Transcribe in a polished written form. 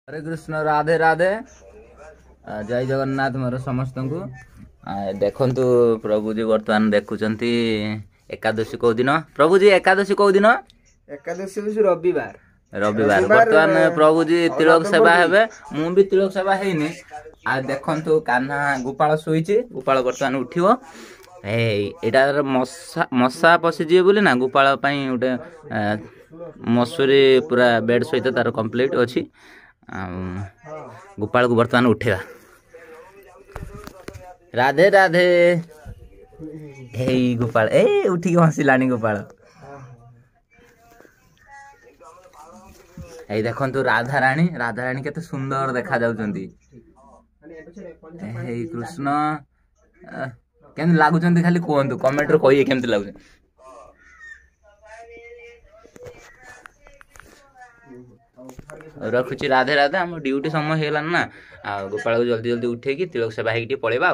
हरे कृष्ण राधे राधे जय जगन्नाथ मोर समस्त को देखु प्रभुजी बर्तमान देखुंत एकादशी कौ दिन प्रभुजी एकादशी कौ दिन एकादशी रविवार रविवार बर्तमान प्रभुजी तिलक सेवा हेबे मु भी तिलक सेवा हेनी आ देखु कान्हा गोपाल शोची गोपाल बर्तमान उठियो एटार मशा मशा पशिजे बोली ना गोपाल गोटे मसूरी पूरा बेड सहित तार कंप्लीट अच्छी गोपाल को बर्तमान उठेगा राधे राधे हे गोपाल ए उठी हसिलानी गोपाल ए देखंतु राधा राणी केते सुंदर देखा जाउचंती हे कृष्ण केन लागुचंती खाली कोहंतु कमेंट रे कहिए केमति लागुछ रखुची राधे राधे हम ड्यूटी समय हेलान ना गोपाल को जल्दी जल्दी उठे कि तिलक सेवा हेकी पळेबा।